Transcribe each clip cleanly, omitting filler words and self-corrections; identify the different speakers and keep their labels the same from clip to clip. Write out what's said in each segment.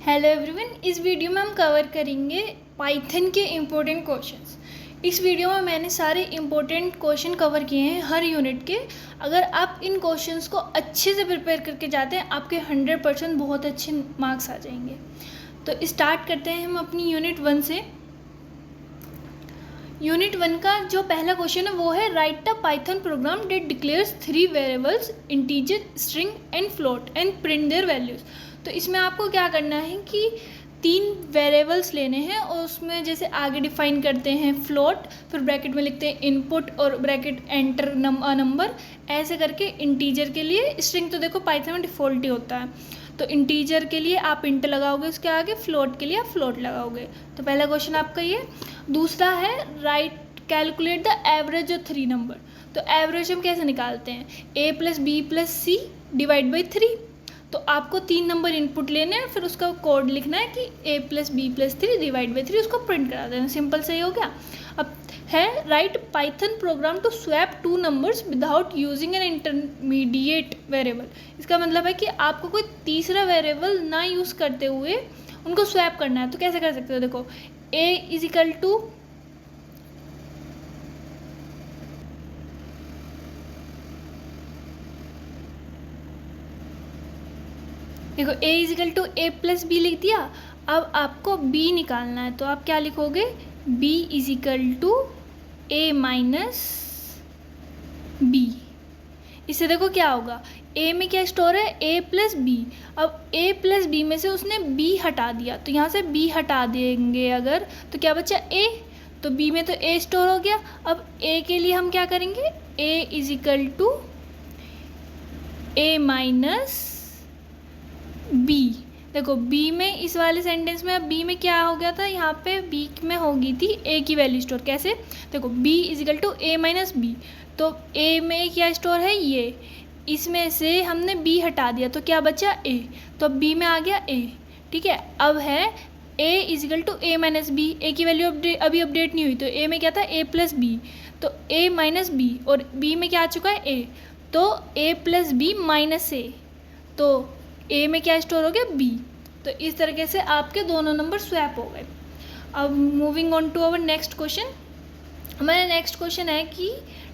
Speaker 1: Hello everyone, इस video में हम कवर करेंगे पाइथन के इम्पोर्टेंट क्वेश्चंस। इस वीडियो में मैंने सारे इम्पोर्टेंट क्वेश्चन कवर किए हैं हर यूनिट के। अगर आप इन क्वेश्चंस को अच्छे से प्रिपेयर करके जाते हैं, आपके 100% बहुत अच्छे मार्क्स आ जाएंगे। तो स्टार्ट करते हैं हम अपनी यूनिट 1 से। यूनिट 1 का जो पहला क्वेश्चन है वो है write a Python program that declares 3 variables integer, string and float and print their values. तो इसमें आपको क्या करना है कि 3 वेरिएबल्स लेने हैं और उसमें जैसे आगे डिफाइन करते हैं फ्लोट, फिर ब्रैकेट में लिखते हैं इनपुट और ब्रैकेट एंटर नंबर, ऐसे करके इंटीजर के लिए। स्ट्रिंग तो देखो पाइथन में डिफ़ॉल्ट ही होता है, तो इंटीजर के लिए आप इंट लगाओगे, उसके आगे फ्लोट के लिए आप फ्लोट लगाओगे। तो पहला क्वेश्चन आपका ये। दूसरा है write calculate the average of 3 number. तो एवरेज हम कैसे निकालते हैं, a plus B plus C divide by 3। तो आपको 3 नंबर इनपुट लेने हैं, फिर उसका कोड लिखना है कि a plus B plus 3 divide by 3, उसको प्रिंट करा देना। सिंपल सही हो गया। अब है write Python program to swap 2 numbers without using an intermediate variable. इसका मतलब है कि आपको कोई तीसरा वेरिएबल ना यूज़ करते हुए उनको स्वैप करना है। तो कैसे कर सकते हो, देखो a इज इक्वल टू देखो a is equal to A plus B लिख दिया। अब आपको b निकालना है, तो आप क्या लिखोगे, b is equal to A minus B. इससे देखो क्या होगा, a में क्या स्टोर है, a प्लस बी। अब a प्लस बी में से उसने b हटा दिया, तो यहाँ से b हटा देंगे अगर, तो क्या बचा a। तो b में तो a स्टोर हो गया। अब a के लिए हम क्या करेंगे, a is equal to A minus B. देखो b में इस वाले सेंटेंस में, अब b में क्या हो गया था, यहाँ पे b में होगी थी a की वैल्यू स्टोर। कैसे, देखो b is equal to A minus B, तो a में क्या स्टोर है ये, इसमें से हमने b हटा दिया, तो क्या बचा a, तो अब b में आ गया a। ठीक है, अब है a is equal to A minus b. A की वैल्यू अभी अपडेट नहीं हुई, तो a में क्या था, a प्लस बी, तो a माइनस बी, और b में क्या आ चुका है a, तो a plus B minus a, तो a में क्या स्टोर हो गया b। तो इस तरीके से आपके दोनों नंबर स्वैप हो गए। अब moving on to our next question. हमारा नेक्स्ट क्वेश्चन है कि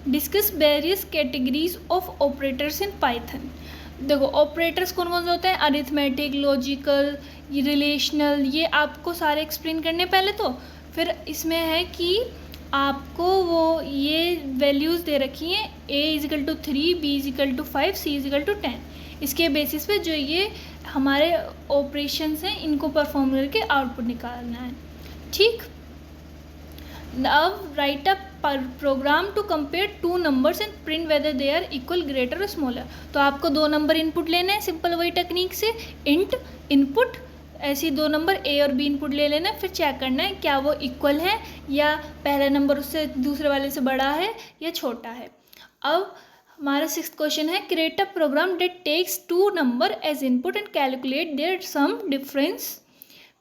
Speaker 1: discuss various categories of operators in Python. देखो ऑपरेटर्स कौन कौन से होते हैं, अरिथमेटिक, लॉजिकल, रिलेशनल, ये आपको सारे एक्सप्लेन करने पहले तो। फिर इसमें है कि आपको वो ये वैल्यूज़ दे रखी हैं, a is equal to 3, b is equal to 5, c is equal to 10। इसके बेसिस पे जो ये हमारे ऑपरेशंस हैं इनको परफॉर्म करके आउटपुट निकालना है। ठीक, अब write a program to compare 2 numbers and print whether they are equal, greater और स्मॉलर। तो आपको 2 नंबर इनपुट लेने हैं, सिंपल वही टेक्निक से, इंट इनपुट, ऐसी 2 नंबर a और b इनपुट ले लेना है, फिर चेक करना है क्या वो इक्वल है या पहला नंबर उससे दूसरे वाले से बड़ा है या छोटा है। अब हमारा 6th क्वेश्चन है create a program that takes 2 number as input and calculate their sum, difference,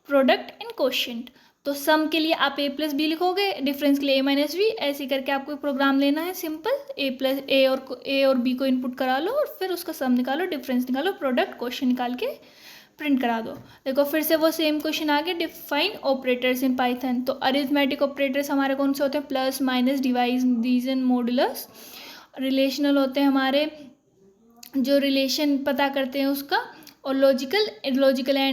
Speaker 1: product and quotient. तो सम के लिए आप a प्लस बी लिखोगे, डिफरेंस के लिए a माइनस बी, ऐसे करके आपको प्रोग्राम लेना है सिंपल। a और b को इनपुट करा लो और फिर उसका सम निकालो, डिफरेंस निकालो, प्रोडक्ट, क्वोशिएंट निकाल के प्रिंट करा दो। देखो फिर से वो सेम क्वेश्चन आ गया, डिफाइन ऑपरेटर्स इन पाइथन। तो अरिथमेटिक ऑपरेटर्स हमारे कौन से होते हैं, plus, minus, division, modulus. Relational होते हैं हमारे जो रिलेशन पता करते हैं उसका, और लॉजिकल एंड,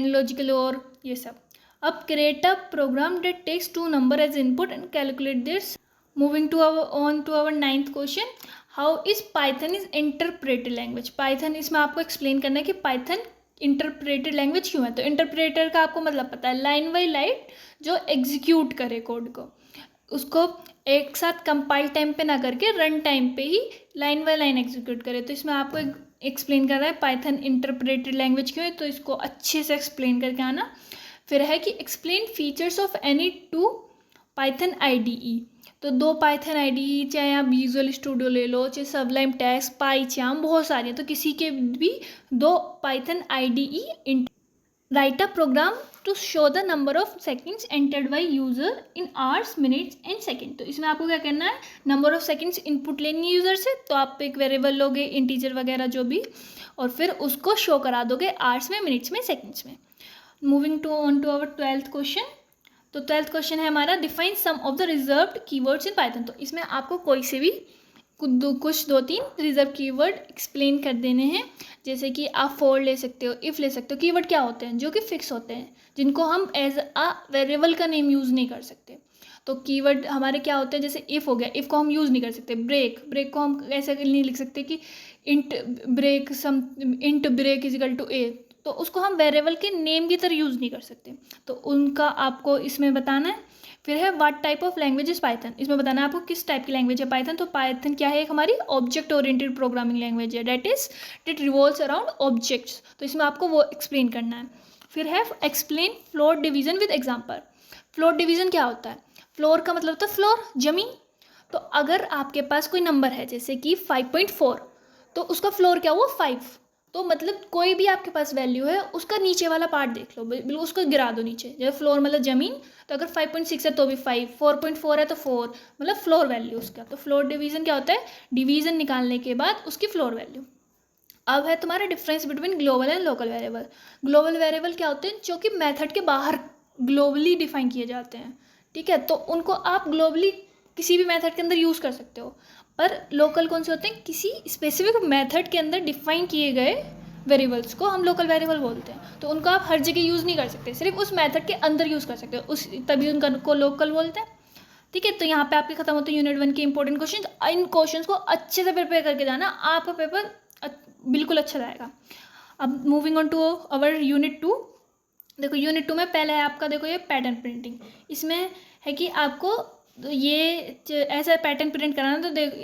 Speaker 1: लॉजिकल और, ये सब। अब create a program that takes 2 number as input and calculate this. Moving to our 9th question, how is Python is interpreted language. Python, इसमें आपको एक्सप्लेन करना है कि पाइथन इंटरप्रेटेड लैंग्वेज क्यों है। तो इंटरप्रेटर का आपको मतलब पता है, लाइन बाई लाइन जो एग्जीक्यूट करे कोड को, उसको एक साथ कंपाइल टाइम पे ना करके रन टाइम पे ही लाइन बाय लाइन एग्जीक्यूट करे। तो इसमें आपको एक्सप्लेन कर रहा है पाइथन इंटरप्रेटेड लैंग्वेज क्यों है, तो इसको अच्छे से एक्सप्लेन करके आना। फिर है कि explain features of any 2 Python IDE। तो 2 पाइथन IDE, चाहे आप विजुअल स्टूडियो ले लो, चाहे सबलाइम टेक्स्ट, पाइचार्म, बहुत सारी हैं, तो किसी के भी 2 Python IDE। Write a program to show the number of seconds entered by user in hours, minutes and second. तो इसमें आपको क्या करना है, नंबर ऑफ सेकेंड्स इनपुट लेनी है यूज़र से, तो आप एक वेरिएबल लोगे, इंटीजर वगैरह जो भी, और फिर उसको शो करा दोगे आवर्स में, मिनट्स में, सेकेंड्स में। Moving to on to our 12th question. तो 12th क्वेश्चन है हमारा, define some of the reserved keywords in Python. तो इसमें आपको कोई से भी कुछ दो तीन रिजर्व कीवर्ड एक्सप्लेन कर देने हैं। जैसे कि आप फॉर ले सकते हो, इफ़ ले सकते हो। कीवर्ड क्या होते हैं? जो कि फिक्स होते हैं, जिनको हम एज अ वेरिएबल का नेम यूज़ नहीं कर सकते। तो कीवर्ड हमारे क्या होते हैं? जैसे इफ़ हो गया, इफ़ को हम यूज़ नहीं कर सकते। ब्रेक को हम ऐसे नहीं लिख सकते कि इंट ब्रेक इजिकल टू ए, तो उसको हम वेरिएबल के नेम की तरह यूज़ नहीं कर सकते। तो उनका आपको इसमें बताना है। फिर है what type of language is Python. इसमें बताना है आपको किस टाइप की लैंग्वेज है पाइथन। तो पाइथन क्या है? एक हमारी ऑब्जेक्ट ओरिएंटेड प्रोग्रामिंग लैंग्वेज है, डेट रिवॉल्व्स अराउंड ऑब्जेक्ट्स। तो इसमें आपको वो एक्सप्लेन करना है। फिर है explain floor division with example. Floor division क्या होता है? फ्लोर का मतलब होता है फ्लोर, जमीन। तो अगर आपके पास कोई नंबर है जैसे कि 5.4, तो उसका फ्लोर क्या हुआ? 5। तो मतलब कोई भी आपके पास वैल्यू है, उसका नीचे वाला पार्ट देख लो, बिल्कुल उसको गिरा दो नीचे। जैसे फ्लोर मतलब ज़मीन, तो अगर 5.6 है तो भी 5, 4.4 है तो 4, मतलब फ्लोर वैल्यू उसका। तो फ्लोर डिवीज़न क्या होता है? डिवीज़न निकालने के बाद उसकी फ्लोर वैल्यू। अब है तुम्हारा difference between global and local variable. Global variable क्या होते हैं? जो कि मेथड के बाहर ग्लोबली डिफाइन किए जाते हैं, ठीक है। तो उनको आप ग्लोबली किसी भी मेथड के अंदर यूज़ कर सकते हो। पर लोकल कौन से होते हैं? किसी स्पेसिफिक मेथड के अंदर डिफाइन किए गए वेरिएबल्स को हम लोकल वेरिएबल बोलते हैं। तो उनको आप हर जगह यूज़ नहीं कर सकते, सिर्फ उस मेथड के अंदर यूज़ कर सकते हो, उस तभी उनका को लोकल बोलते हैं, ठीक है। तो यहाँ पे आपके खत्म होते हैं यूनिट 1 के इंपॉर्टेंट क्वेश्चन। इन क्वेश्चंस को अच्छे से प्रिपेयर करके जाना, आपका पेपर बिल्कुल अच्छा जाएगा। अब moving on to our unit 2। देखो यूनिट 2 में पहले है आपका, देखो ये पैटर्न प्रिंटिंग। इसमें है कि आपको ये ऐसा पैटर्न प्रिंट कराना। तो देखो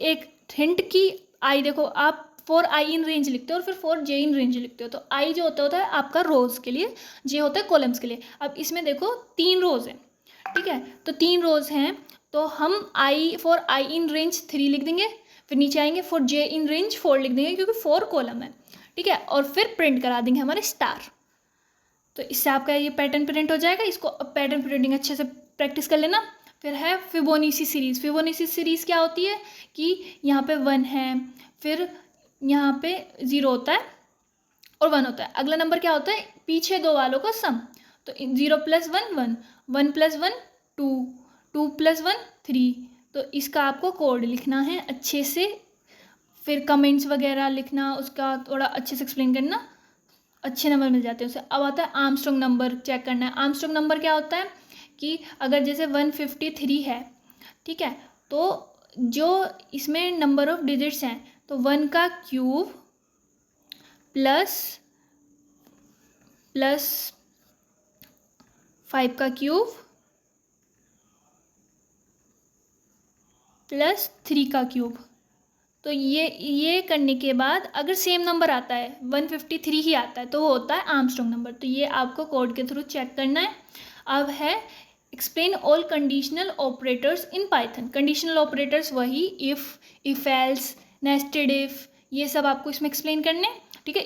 Speaker 1: एक हिंट की आई, देखो आप 4 आई इन रेंज लिखते हो और फिर 4 जे इन रेंज लिखते हो। तो आई जो होता है आपका रोज के लिए, जे होता है कॉलम्स के लिए। अब इसमें देखो 3 रोज हैं, ठीक है। तो 3 रोज हैं, तो हम फॉर आई इन रेंज 3 लिख देंगे। फिर नीचे आएंगे फॉर जे इन रेंज 4 लिख देंगे, क्योंकि 4 कॉलम है, ठीक है। और फिर प्रिंट करा देंगे हमारे स्टार। तो इससे आपका ये पैटर्न प्रिंट हो जाएगा। इसको पैटर्न प्रिंटिंग अच्छे से प्रैक्टिस कर लेना। फिर है फिबोनाची सीरीज़। फिबोनाची सीरीज़ क्या होती है कि यहाँ पे 1 है, फिर यहाँ पे 0 होता है और 1 होता है। अगला नंबर क्या होता है? पीछे दो वालों का सम। तो 0 + 1 1, 1 + 1 2, 2 + 1 3। तो इसका आपको कोड लिखना है अच्छे से, फिर कमेंट्स वगैरह लिखना, उसका थोड़ा अच्छे से एक्सप्लेन करना, अच्छे नंबर मिल जाते हैं उसे। अब आता है आर्मस्ट्रॉन्ग नंबर चेक करना है। आर्मस्ट्रॉन्ग नंबर क्या होता है कि अगर जैसे 153 है, ठीक है, तो जो इसमें नंबर ऑफ डिजिट्स हैं, तो 1 का क्यूब प्लस 5 का क्यूब प्लस 3 का क्यूब। तो ये करने के बाद अगर सेम नंबर आता है, 153 ही आता है, तो वो होता है आर्मस्ट्रॉन्ग नंबर। तो ये आपको कोड के थ्रू चेक करना है। अब है explain all conditional operators in Python. Conditional operators वही इफ एल्स, नेस्टेड इफ, ये सब आपको इसमें एक्सप्लेन करने हैं, ठीक है।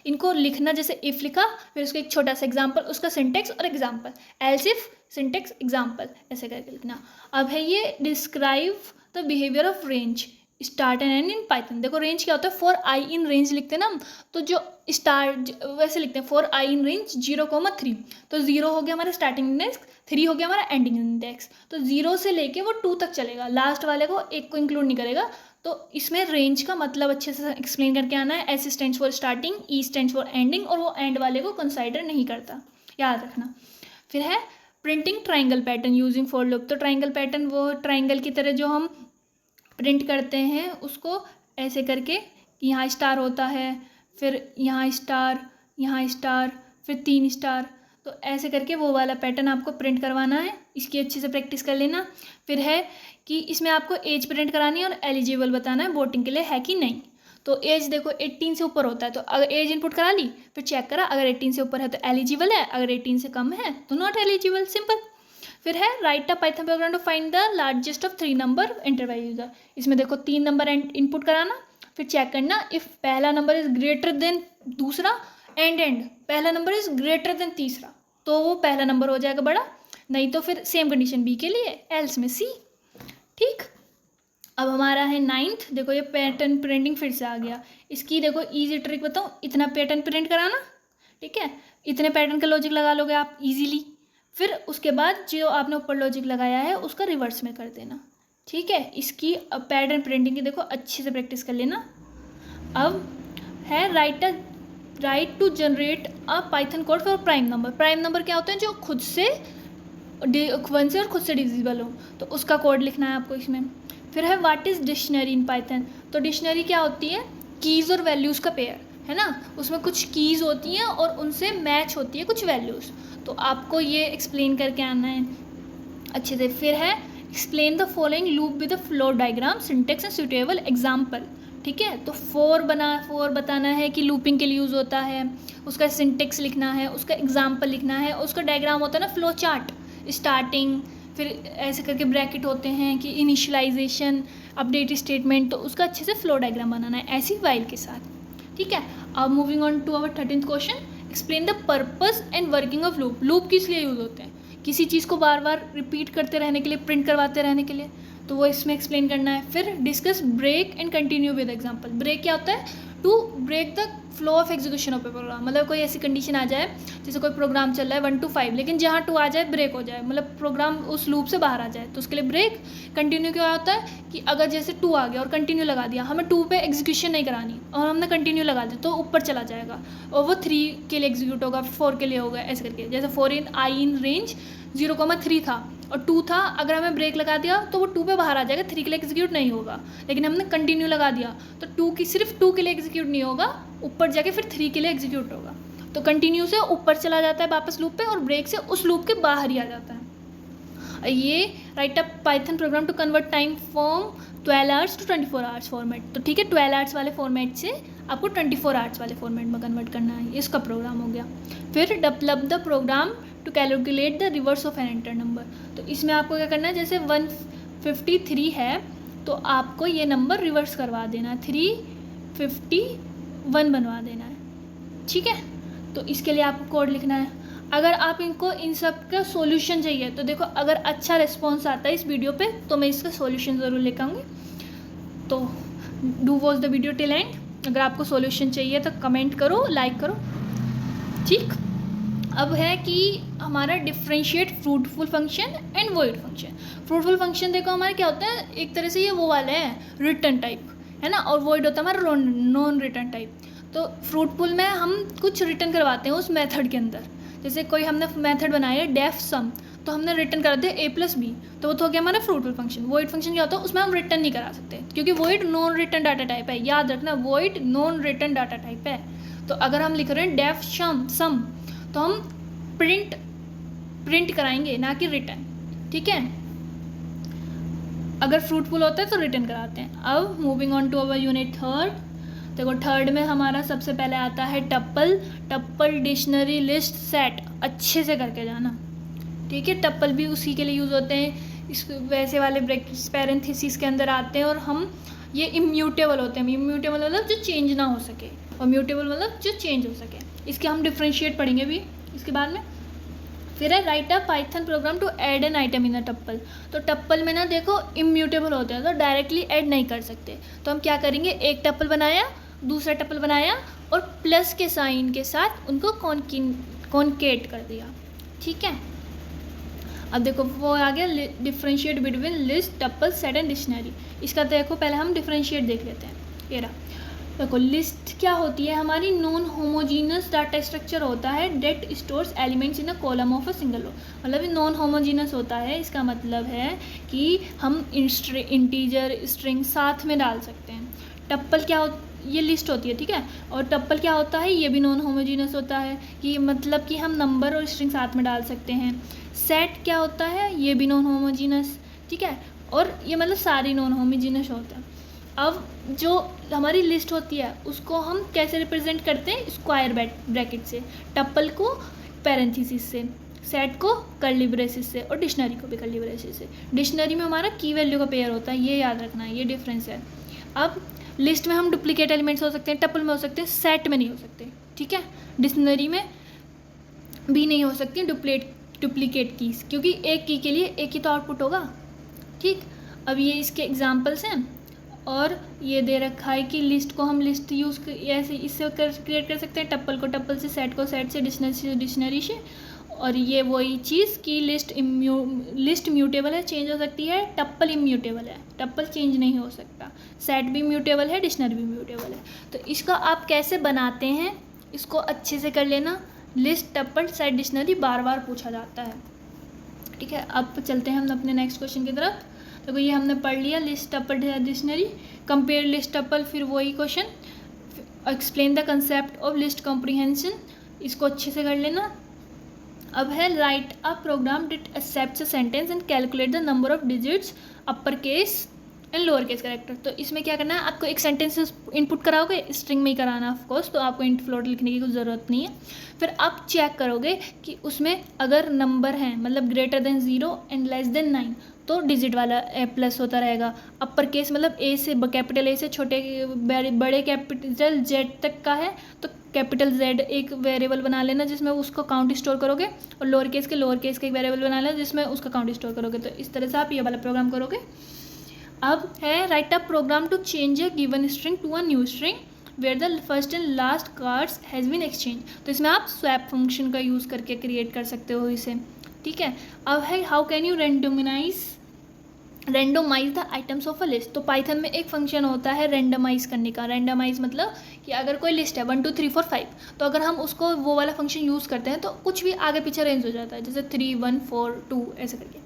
Speaker 1: इनको लिखना, जैसे इफ लिखा, फिर उसका एक छोटा सा एग्जाम्पल, उसका सिंटेक्स और example, else if syntax example, ऐसे करके लिखना। अब है ये describe the behaviour of range start and end in Python. देखो रेंज क्या होता है? 4 आई इन रेंज लिखते हैं ना हम, तो जो स्टार्ट वैसे लिखते हैं 4 आई इन रेंज 0,3। तो 0 हो गया हमारा स्टार्टिंग इंडेक्स, 3 हो गया हमारा एंडिंग इंडेक्स। तो 0 से लेके वो 2 तक चलेगा, लास्ट वाले को एक को इंक्लूड नहीं करेगा। तो इसमें रेंज का मतलब अच्छे से एक्सप्लेन करके आना है। S stands for starting, E stands for ending, और वो एंड वाले को कंसाइडर नहीं करता, याद रखना। फिर है printing triangle pattern using for loop. तो ट्राइंगल पैटर्न वो ट्राइंगल की तरह जो हम प्रिंट करते हैं उसको ऐसे करके, यहाँ स्टार होता है, फिर यहाँ स्टार, फिर 3 स्टार। तो ऐसे करके वो वाला पैटर्न आपको प्रिंट करवाना है। इसकी अच्छे से प्रैक्टिस कर लेना। फिर है कि इसमें आपको एज प्रिंट करानी है और एलिजिबल बताना है वोटिंग के लिए है कि नहीं। तो एज देखो 18 से ऊपर होता है, तो अगर एज इनपुट करा ली, फिर चेक करा, अगर 18 से ऊपर है तो एलिजिबल है, अगर 18 से कम है तो नॉट एलिजिबल, सिंपल। फिर है write a Python program to find the largest of 3 number enter by user. इसमें देखो 3 नंबर इनपुट कराना, फिर चेक करना इफ पहला नंबर इज ग्रेटर देन दूसरा एंड पहला नंबर इज ग्रेटर देन तीसरा, तो वो पहला नंबर हो जाएगा बड़ा, नहीं तो फिर सेम कंडीशन बी के लिए, एल्स में सी, ठीक। अब हमारा है 9th। देखो ये पैटर्न प्रिंटिंग फिर से आ गया। इसकी देखो इजी ट्रिक बताऊँ, इतना पैटर्न प्रिंट कराना, ठीक है। इतने पैटर्न का लॉजिक लगा लोगे आप इजीली। फिर उसके बाद जो आपने ऊपर लॉजिक लगाया है उसका रिवर्स में कर देना, ठीक है। इसकी पैटर्न प्रिंटिंग की देखो अच्छे से प्रैक्टिस कर लेना। अब है write to generate a Python code for prime number. Prime number क्या होते हैं, जो खुद से 1 से और खुद से डिविजिबल हो, तो उसका कोड लिखना है आपको इसमें। फिर है what is dictionary in Python. तो डिक्शनरी क्या होती है, कीज़ और वैल्यूज़ का पेयर, है ना। उसमें कुछ कीज़ होती हैं और उनसे मैच होती है कुछ वैल्यूज़, तो आपको ये एक्सप्लेन करके आना है अच्छे से। फिर है explain the following loop with the flow diagram, syntax and suitable example, ठीक है। तो फोर बताना है कि लूपिंग के लिए यूज़ होता है, उसका सिंटेक्स लिखना है, उसका एग्जाम्पल लिखना है, उसका डायग्राम होता है ना फ्लो चार्ट, स्टार्टिंग, फिर ऐसे करके ब्रैकेट होते हैं कि इनिशियलाइजेशन, अपडेट स्टेटमेंट, तो उसका अच्छे से फ्लो डायग्राम बनाना है ऐसी वाइल के साथ, ठीक है। अब moving on to our 13th question, explain the purpose and working of loop. Loop किस लिए यूज़ होते हैं, किसी चीज़ को बार बार रिपीट करते रहने के लिए, प्रिंट करवाते रहने के लिए, तो वो इसमें एक्सप्लेन करना है। फिर discuss break and continue with example. Break क्या होता है, to break the flow of execution of a program, मतलब कोई ऐसी कंडीशन आ जाए जैसे कोई प्रोग्राम चल रहा है 1 to 5, लेकिन जहाँ 2 आ जाए ब्रेक हो जाए, मतलब प्रोग्राम उस लूप से बाहर आ जाए, तो उसके लिए ब्रेक। कंटिन्यू क्या होता है कि अगर जैसे 2 आ गया और कंटिन्यू लगा दिया, हमें 2 पे एग्जीक्यूशन नहीं करानी और हमने कंटिन्यू लगा दिया तो ऊपर चला जाएगा और वो 3 के लिए एग्जीक्यूट होगा, 4 के लिए होगा, ऐसे करके। जैसे 4 इन आई इन रेंज 0,3 था और 2 था, अगर हमें ब्रेक लगा दिया तो वो 2 पे बाहर आ जाएगा, 3 के लिए एग्जीक्यूट नहीं होगा। लेकिन हमने कंटिन्यू लगा दिया तो 2 सिर्फ 2 के लिए एग्जीक्यूट नहीं होगा, ऊपर जाके फिर 3 के लिए एग्जीक्यूट होगा। तो कंटिन्यू से ऊपर चला जाता है वापस लूप पे, और ब्रेक से उस लूप के बाहर ही आ जाता है। ये write a Python program to convert time from 12 hours to 24 hours format. तो ठीक है, 12 आवर्स वाले फॉर्मेट से आपको 24 आवर्स वाले फॉर्मेट में कन्वर्ट करना है, इसका प्रोग्राम हो गया। फिर develop the program to calculate the reverse of an enter number. तो इसमें आपको क्या करना है, जैसे 153 है तो आपको ये नंबर रिवर्स करवा देना, 351 बनवा देना है, ठीक है। तो इसके लिए आपको कोड लिखना है। अगर आप इनको इन सब का सॉल्यूशन चाहिए तो देखो, अगर अच्छा रिस्पॉन्स आता है इस वीडियो पे तो मैं इसका सॉल्यूशन ज़रूर लेकर आऊँगी। तो do watch the video till and. अगर आपको सॉल्यूशन चाहिए तो कमेंट करो, लाइक करो, ठीक। अब है कि हमारा differentiate fruitful function and void function. Fruitful function देखो हमारे क्या होता है, एक तरह से ये वो वाले हैं रिटर्न टाइप, है ना, और वॉइड होता है हमारा नॉन रिटर्न टाइप। तो फ्रूटफुल में हम कुछ रिटर्न करवाते हैं उस मेथड के अंदर, जैसे कोई हमने मेथड बनाया है डेफ सम, तो हमने रिटर्न करा दिया a+b, तो वो तो हो गया हमारा फ्रूटफुल फंक्शन। वॉइड फंक्शन क्या होता है, उसमें हम रिटर्न नहीं करा सकते क्योंकि void non return data type है, याद रखना, void non return data type है। तो अगर हम लिख रहे हैं डेफ सम तो हम प्रिंट कराएंगे, ना कि रिटर्न, ठीक है। अगर फ्रूटफुल होता है तो रिटर्न कराते हैं। अब moving on to our unit 3। देखो 3rd में हमारा सबसे पहले आता है टप्पल डिक्शनरी लिस्ट सेट, अच्छे से करके जाना, ठीक है। टप्पल भी उसी के लिए यूज़ होते हैं, इस वैसे वाले ब्रैकेट्स पैरेंथेसिस के अंदर आते हैं, और हम ये इम्यूटेबल होते हैं। इम्यूटेबल मतलब जो चेंज ना हो सके, और म्यूटेबल मतलब जो चेंज हो सके। इसके हम डिफ्रेंशिएट पढ़ेंगे भी इसके बाद में। फिर है write a Python program to add an item in a tuple. तो टप्पल में ना देखो इम्यूटेबल होते हैं तो डायरेक्टली ऐड नहीं कर सकते, तो हम क्या करेंगे, एक टप्पल बनाया, दूसरा टप्पल बनाया और प्लस के साइन के साथ उनको कॉन्केट कर दिया, ठीक है। अब देखो वो आ गया differentiate between list, tuple, set and dictionary. इसका देखो पहले हम डिफ्रेंशिएट देख लेते हैं। ये रहा, देखो लिस्ट क्या होती है, हमारी नॉन होमोजीनस डाटा स्ट्रक्चर होता है that stores elements in a column of a single row. मतलब नॉन होमोजीनस होता है, इसका मतलब है कि हम इंटीजर स्ट्रिंग साथ में डाल सकते हैं। टप्पल क्या ये लिस्ट होती है, ठीक है। और टप्पल क्या होता है, ये भी नॉन होमोजीनस होता है, कि मतलब कि हम नंबर और स्ट्रिंग साथ में डाल सकते हैं। सेट क्या होता है, ये भी नॉन होमोजीनस, ठीक है। और ये मतलब सारी नॉन होमोजीनस होता है। अब जो हमारी लिस्ट होती है उसको हम कैसे रिप्रेजेंट करते हैं, स्क्वायर ब्रैकेट से, टप्पल को पैरेंथेसिस से, सेट को कर्ली ब्रेसेस से, और डिक्शनरी को भी कर्ली ब्रेसेस से। डिक्शनरी में हमारा की वैल्यू का पेयर होता है, ये याद रखना है, ये डिफरेंस है। अब लिस्ट में हम डुप्लीकेट एलिमेंट्स हो सकते हैं, टप्पल में हो सकते हैं, सेट में नहीं हो सकते, ठीक है। डिक्शनरी में भी नहीं हो सकती डुप्लीकेट कीज, क्योंकि एक की के लिए एक ही तो आउटपुट होगा, ठीक। अब ये इसके एग्जाम्पल्स हैं। और ये दे रखा है कि लिस्ट को हम लिस्ट यूज़ ऐसे इससे क्रिएट कर सकते हैं, टप्पल को टप्पल से, सेट को सेट से, डिक्शनरी से। और ये वही चीज़ कि लिस्ट म्यूटेबल है, चेंज हो सकती है, टप्पल इम्यूटेबल है, टप्पल चेंज नहीं हो सकता, सेट भी म्यूटेबल है, डिक्शनरी भी म्यूटेबल है। तो इसका आप कैसे बनाते हैं इसको अच्छे से कर लेना। लिस्ट, टप्पल, सेट, डिक्शनरी बार बार पूछा जाता है, ठीक है। अब चलते हैं हम अपने नेक्स्ट क्वेश्चन की तरफ। तो ये हमने पढ़ लिया list, tuple, dictionary, compare list, tuple, फिर वही question, explain the concept of list comprehension, इसको अच्छे से कर लेना। अब है write a program that accepts a sentence and calculate the number of digits upper case and lower case character. तो इसमें क्या करना है, आपको एक सेंटेंस इनपुट कराओगे, स्ट्रिंग में ही कराना ऑफ कोर्स, तो आपको इंट फ्लोट लिखने की कोई ज़रूरत नहीं है। फिर आप चेक करोगे कि उसमें अगर नंबर हैं मतलब greater than 0 and less than 9 तो डिजिट वाला प्लस होता रहेगा। अपर केस मतलब ए से कैपिटल ए से छोटे बड़े कैपिटल जेड तक का है तो कैपिटल जेड एक वेरिएबल बना लेना जिसमें उसको काउंट स्टोर करोगे, और लोअर केस के एक वेरिएबल बना लेना जिसमें उसका काउंट स्टोर करोगे। तो इस तरह से आप ये वाला प्रोग्राम करोगे। अब है write a program to change a given string to a new string where the first and last cards has been exchange. तो इसमें आप स्वैप फंक्शन का यूज़ करके क्रिएट कर सकते हो इसे, ठीक है। अब है how can you randomize the items of a list. तो पाइथन में एक फंक्शन होता है रेंडमाइज करने का। रेंडमाइज मतलब कि अगर कोई लिस्ट है 1 2 3 4 5 तो अगर हम उसको वो वाला फंक्शन यूज़ करते हैं तो कुछ भी आगे पीछे रेंज हो जाता है, जैसे 3 1 4 2 ऐसे करके,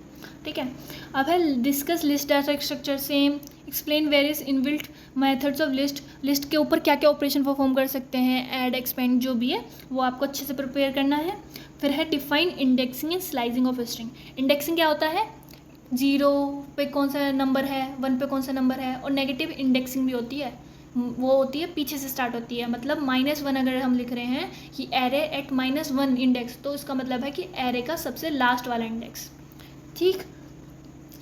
Speaker 1: ठीक है। अब है discuss list data structure, same, explain various inbuilt methods of list. List के ऊपर क्या क्या ऑपरेशन परफॉर्म कर सकते हैं, ऐड, एक्सपेंड, जो भी है वो आपको अच्छे से प्रिपेयर करना है। फिर है define indexing and slicing of string. Indexing क्या होता है, 0 पे कौन सा नंबर है, 1 पे कौन सा नंबर है, और नेगेटिव इंडेक्सिंग भी होती है, वो होती है पीछे से स्टार्ट होती है। मतलब -1 अगर हम लिख रहे हैं कि एरे एट -1 इंडेक्स तो इसका मतलब है कि एरे का सबसे लास्ट वाला इंडेक्स, ठीक।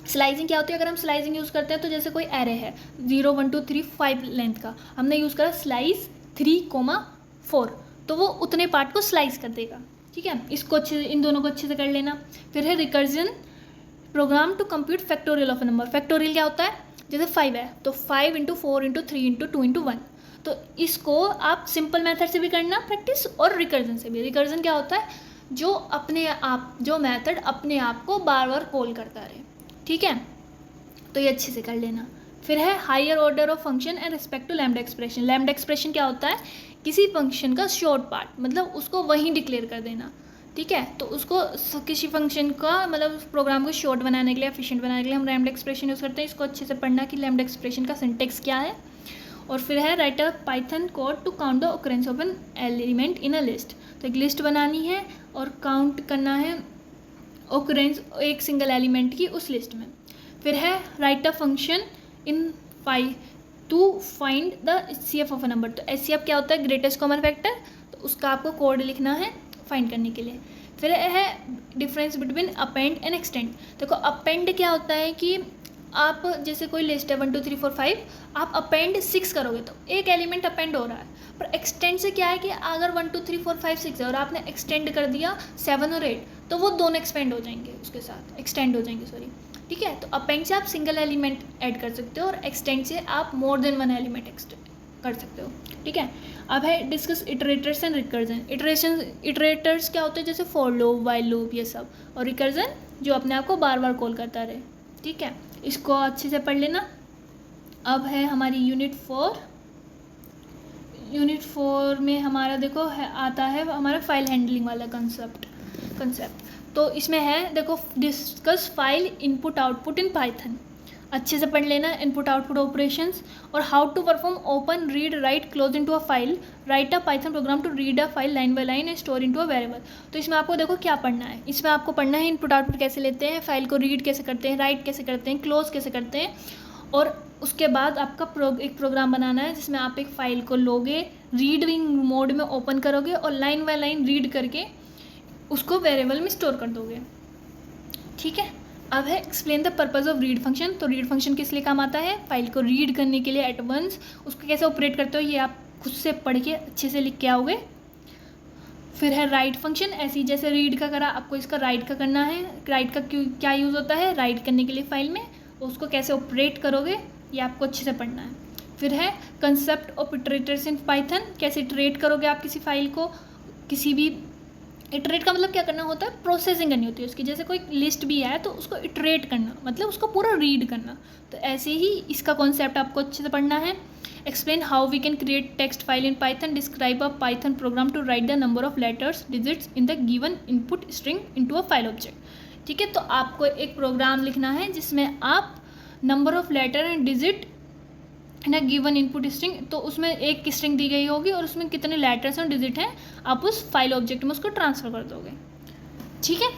Speaker 1: स्लाइसिंग क्या होती है, अगर हम स्लाइसिंग यूज़ करते हैं तो जैसे कोई एरे है 0 1 2 3 5 लेंथ का, हमने यूज़ करा स्लाइस 3,4 तो वो उतने पार्ट को स्लाइस कर देगा, ठीक है। इसको अच्छे इन दोनों को अच्छे से कर लेना। फिर है recursion program to compute factorial of a number. Factorial क्या होता है, जैसे 5 है तो 5 × 4 × 3 × 2 × 1, तो इसको आप सिंपल मेथड से भी करना प्रैक्टिस और रिकर्जन से भी। रिकर्जन क्या होता है, जो मेथड अपने आप को बार बार कॉल करता रहे, ठीक है। तो ये अच्छे से कर लेना। फिर है higher order of function and respect to lambda expression. Lambda expression क्या होता है, किसी फंक्शन का शॉर्ट पार्ट, मतलब उसको वहीं डिक्लेयर कर देना, ठीक है। तो उसको किसी फंक्शन का मतलब प्रोग्राम को शॉर्ट बनाने के लिए, एफिशिएंट बनाने के लिए हम लैम्डा एक्सप्रेशन यूज़ करते हैं। इसको अच्छे से पढ़ना कि लैम्डा एक्सप्रेशन का सिंटेक्स क्या है। और फिर है write a Python code to count the occurrence of an element in a list. तो एक लिस्ट बनानी है और काउंट करना है ऑकरेंस एक सिंगल एलिमेंट की उस लिस्ट में। फिर है write a function in to find the HCF of a number. तो HCF क्या होता है, ग्रेटेस्ट कॉमन फैक्टर, तो उसका आपको कोड लिखना है फाइंड करने के लिए। फिर है difference between append and extend. देखो अपेंड क्या होता है कि आप जैसे कोई लिस्ट है 1 2 3 4 5, आप अपेंड 6 करोगे तो एक एलिमेंट अपेंड हो रहा है। पर एक्सटेंड से क्या है कि अगर 1 2 3 4 5 6 है और आपने एक्सटेंड कर दिया 7 और 8 तो वो दोनों एक्सपेंड हो जाएंगे, उसके साथ एक्सटेंड हो जाएंगे, सॉरी, ठीक है। तो अपेंड से आप सिंगल एलिमेंट ऐड कर सकते हो और एक्सटेंड से आप मोर देन 1 एलिमेंट कर सकते हो, ठीक है। अब है डिस्कस इटरेटर्स एंड रिकर्जन। इटरेटर्स क्या होते हैं, जैसे फॉर लूप, व्हाइल लूप, ये सब, और रिकर्जन जो अपने आप को बार बार कॉल करता रहे, ठीक है। इसको अच्छे से पढ़ लेना। अब है हमारी यूनिट 4 में हमारा देखो आता है हमारा फाइल हैंडलिंग वाला कंसेप्ट। तो इसमें है देखो discuss file input output in Python, अच्छे से पढ़ लेना। इनपुट आउटपुट ऑपरेशंस और how to perform open read write close into a file, write a Python program to read a file line by line and store into a variable. तो इसमें आपको देखो क्या पढ़ना है, इसमें आपको पढ़ना है इनपुट आउटपुट कैसे लेते हैं, फाइल को रीड कैसे करते हैं, राइट कैसे करते हैं, क्लोज कैसे करते हैं, और उसके बाद आपका एक प्रोग्राम बनाना है जिसमें आप एक फ़ाइल को लोगे, रीडिंग मोड में ओपन करोगे और लाइन बाय लाइन रीड करके उसको वेरिएबल में स्टोर कर दोगे, ठीक है। अब है explain the purpose of read function. तो रीड फंक्शन किस लिए काम आता है, फाइल को रीड करने के लिए एट वंस, उसको कैसे ऑपरेट करते हो ये आप खुद से पढ़ के अच्छे से लिख के आओगे। फिर है राइट फंक्शन, ऐसी जैसे रीड का करा आपको इसका राइट का करना है। राइट का क्या यूज़ होता है, राइट करने के लिए फाइल में, उसको कैसे ऑपरेट करोगे ये आपको अच्छे से पढ़ना है। फिर है कंसेप्ट ऑफ इटरेटर्स इन पाइथन, कैसे इटरेट करोगे आप किसी फाइल को, किसी भी इटरेट का मतलब क्या करना होता है, प्रोसेसिंग करनी होती है उसकी। जैसे कोई लिस्ट भी है तो उसको इटरेट करना मतलब उसको पूरा रीड करना, तो ऐसे ही इसका कॉन्सेप्ट आपको अच्छे से पढ़ना है। Explain how we can create text file in Python, describe a Python program to write the number of letters digits in the given input string into a file object. ठीक है, तो आपको एक प्रोग्राम लिखना है जिसमें आप number of letter and digit ना गिवन इनपुट स्ट्रिंग, तो उसमें एक स्ट्रिंग दी गई होगी और उसमें कितने लेटर्स और डिजिट हैं आप उस फाइल ऑब्जेक्ट में उसको ट्रांसफ़र कर दोगे। ठीक है,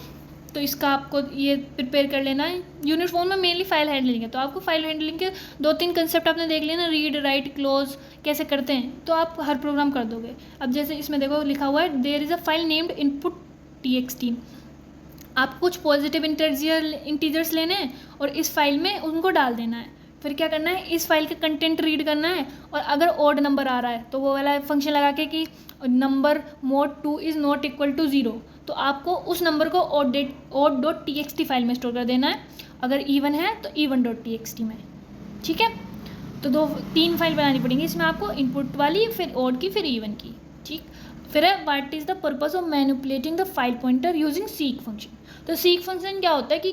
Speaker 1: तो इसका आपको ये प्रिपेयर कर लेना है। यूनिट 4 में मेनली फाइल हैंडलिंग है, तो आपको फाइल हैंडलिंग के 2-3 कंसेप्ट आपने देख लिया ना, रीड राइट क्लोज कैसे करते हैं, तो आप हर प्रोग्राम कर दोगे। अब जैसे इसमें देखो लिखा हुआ है there is a file named input txt, आपको कुछ पॉजिटिव इंटीजर्स लेने हैं और इस फाइल में उनको डाल देना है। फिर क्या करना है, इस फाइल का कंटेंट रीड करना है, और अगर ऑड नंबर आ रहा है तो वो वाला फंक्शन लगा के कि number mod 2 is not equal to 0, तो आपको उस नंबर को odd.txt फाइल में स्टोर कर देना है। अगर इवन है तो even.txt में। ठीक है, तो 2-3 फाइल बनानी पड़ेंगी इसमें आपको, इनपुट वाली, फिर ऑड की, फिर इवन की। ठीक, फिर है what is the purpose of manipulating the file pointer using seek function. तो सीक फंक्शन क्या होता है कि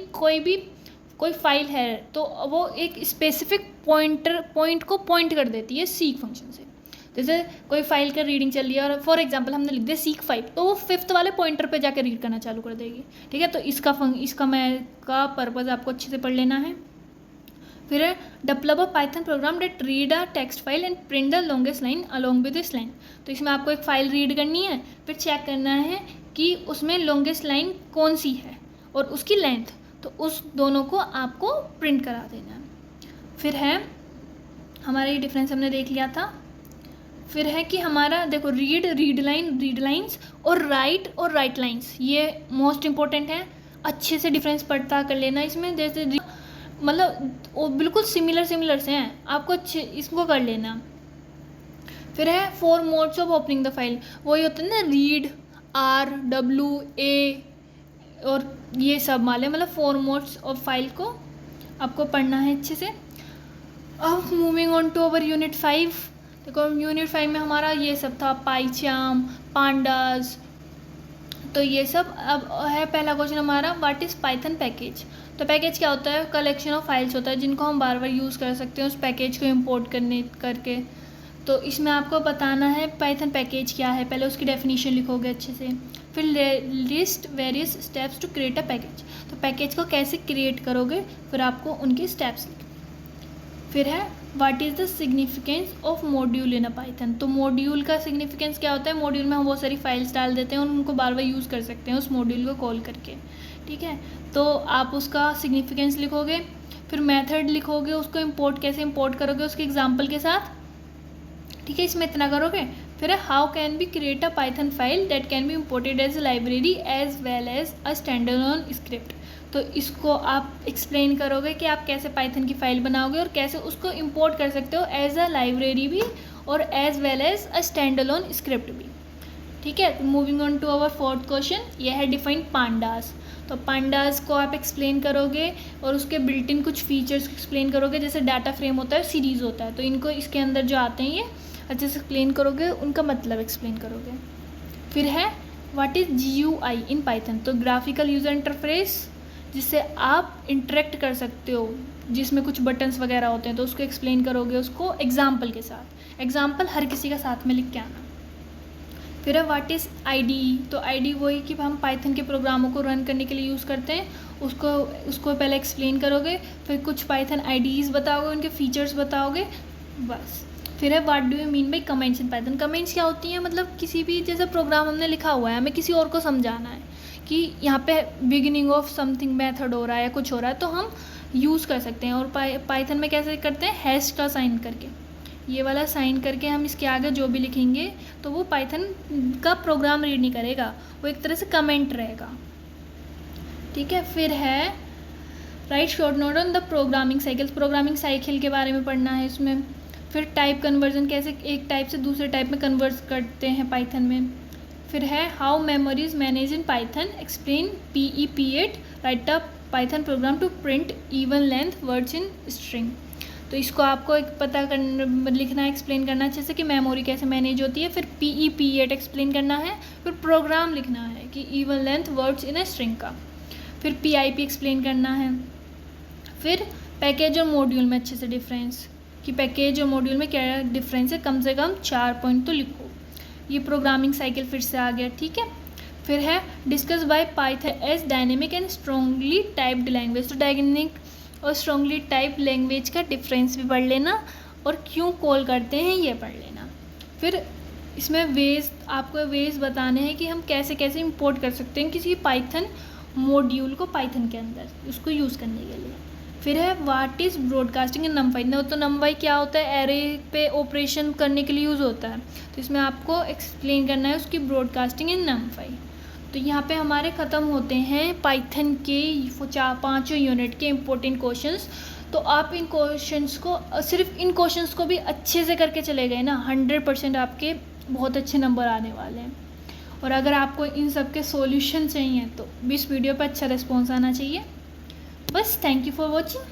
Speaker 1: कोई फाइल है तो वो एक स्पेसिफिक पॉइंट को पॉइंट कर देती है सीक फंक्शन से। जैसे कोई फाइल का रीडिंग चल रही है और फॉर एग्जांपल हमने लिख दिया सीक 5, तो वो 5th वाले पॉइंटर पे जाकर रीड करना चालू कर देगी। ठीक है, तो इसका पर्पज़ आपको अच्छे से पढ़ लेना है। फिर है develop a Python program that read a text file and print the longest line along with this line. तो इसमें आपको एक फ़ाइल रीड करनी है, फिर चेक करना है कि उसमें लॉन्गेस्ट लाइन कौन सी है और उसकी लेंथ, तो उस दोनों को आपको प्रिंट करा देना है। फिर है हमारा ये डिफरेंस हमने देख लिया था। फिर है कि हमारा देखो रीड लाइन्स और राइट लाइन्स, ये मोस्ट इंपॉर्टेंट है। अच्छे से डिफरेंस पता कर लेना इसमें, जैसे मतलब वो बिल्कुल सिमिलर से हैं, आपको अच्छे इसको कर लेना। फिर है 4 modes of opening the file, वही होता है ना रीड, RWA और ये सब वाले, मतलब 4 मोड्स ऑफ फाइल को आपको पढ़ना है अच्छे से। अब moving on to our unit 5, देखो यूनिट 5 में हमारा ये सब था, पाइचाम, पांडास, तो ये सब। अब है पहला क्वेश्चन हमारा व्हाट इज़ पाइथन पैकेज। तो पैकेज क्या होता है, कलेक्शन ऑफ फाइल्स होता है जिनको हम बार बार यूज़ कर सकते हैं उस पैकेज को इंपोर्ट करके। तो इसमें आपको बताना है पाइथन पैकेज क्या है, पहले उसकी डेफिनेशन लिखोगे अच्छे से। फिर list various steps to create a package, तो पैकेज को कैसे क्रिएट करोगे, फिर आपको उनके स्टेप्स लिखने। फिर है what is the significance of module in a Python. तो मॉड्यूल का सिग्निफिकेंस क्या होता है, मॉड्यूल में हम बहुत सारी फाइल्स डाल देते हैं और उनको बार बार यूज़ कर सकते हैं उस मॉड्यूल को कॉल करके। ठीक है, तो आप उसका सिग्निफिकेंस लिखोगे, फिर मेथड लिखोगे, उसको इंपोर्ट कैसे इंपोर्ट करोगे उसके एग्जांपल के साथ। ठीक है, इसमें इतना करोगे। फिर है how can be create a Python file that can be imported as a library as well as a standalone script. तो इसको आप एक्सप्लेन करोगे कि आप कैसे पाइथन की फ़ाइल बनाओगे और कैसे उसको इंपोर्ट कर सकते हो एज अ लाइब्रेरी भी और as well as a standalone script भी। ठीक है, moving on to our 4th question, यह है डिफाइन पांडास। तो पांडास को आप एक्सप्लेन करोगे और उसके बिल्ट इन कुछ फीचर्स एक्सप्लेन करोगे, जैसे डाटा फ्रेम होता है, सीरीज़ होता है, तो इनको इसके अंदर जो आते हैं ये अच्छे से एक्सप्लेन करोगे, उनका मतलब एक्सप्लेन करोगे। फिर है what is GUI in Python. तो ग्राफिकल यूज़र इंटरफेस, जिससे आप इंटरेक्ट कर सकते हो, जिसमें कुछ बटन्स वगैरह होते हैं, तो उसको एक्सप्लेन करोगे उसको एग्जाम्पल के साथ। एग्जाम्पल हर किसी का साथ में लिख के आना। फिर है व्हाट इज़ IDE। तो IDE वही कि हम पाइथन के प्रोग्रामों को रन करने के लिए यूज़ करते हैं, उसको पहले एक्सप्लेन करोगे, फिर कुछ पाइथन IDEs बताओगे, उनके फीचर्स बताओगे, बस। फिर है what do you mean by comments in Python. Comments क्या होती हैं, मतलब किसी भी जैसा प्रोग्राम हमने लिखा हुआ है, हमें किसी और को समझाना है कि यहाँ पे बिगिनिंग ऑफ समथिंग मेथड हो रहा है या कुछ हो रहा है, तो हम यूज़ कर सकते हैं। और पाइथन में कैसे करते हैं, हैश का साइन करके, ये वाला साइन करके हम इसके आगे जो भी लिखेंगे तो वो पाइथन का प्रोग्राम रीड नहीं करेगा, वो एक तरह से कमेंट रहेगा। ठीक है, फिर है right short note on the programming cycle. Programming cycle के बारे में पढ़ना है इसमें। फिर टाइप कन्वर्जन, कैसे एक टाइप से दूसरे टाइप में कन्वर्ट करते हैं पाइथन में। फिर है how memories manage in Python, explain PEP8, write a Python program to print even length words in string. तो तो इसको आपको एक पता करना, लिखना है, एक्सप्लेन करना है अच्छे से कि मेमोरी कैसे मैनेज होती है। फिर PE-P8 एक्सप्लेन करना है। फिर प्रोग्राम लिखना है कि even length words in a string का। फिर PIP एक्सप्लेन करना है। फिर पैकेज और मॉड्यूल में अच्छे से डिफरेंस, कि पैकेज और मॉड्यूल में क्या डिफरेंस है, कम से कम 4 पॉइंट तो लिखो। ये प्रोग्रामिंग साइकिल फिर से आ गया, ठीक है। फिर है discuss by Python as dynamic and strongly typed language. तो डायनेमिक और स्ट्रॉन्गली टाइप्ड लैंग्वेज का डिफरेंस भी पढ़ लेना और क्यों कॉल करते हैं ये पढ़ लेना। फिर इसमें वेज, आपको वेज बताने हैं कि हम कैसे कैसे इंपोर्ट कर सकते हैं किसी पाइथन मॉड्यूल को पाइथन के अंदर उसको यूज़ करने के लिए। फिर है व्हाट इज़ ब्रॉडकास्टिंग इन नमवाई। तो नमवाई क्या होता है, एरे पे ऑपरेशन करने के लिए यूज़ होता है। तो इसमें आपको एक्सप्लेन करना है उसकी ब्रॉडकास्टिंग इन नमवाई। तो यहाँ पे हमारे ख़त्म होते हैं पाइथन के 5 यूनिट के इम्पोर्टेंट क्वेश्चंस। तो आप इन क्वेश्चंस को, सिर्फ इन क्वेश्चंस को भी अच्छे से करके चले गए ना, 100% आपके बहुत अच्छे नंबर आने वाले हैं। और अगर आपको इन सब के सॉल्यूशन चाहिए तो भी इस वीडियो पर अच्छा रिस्पॉन्स आना चाहिए। बस, थैंक यू फॉर वॉचिंग।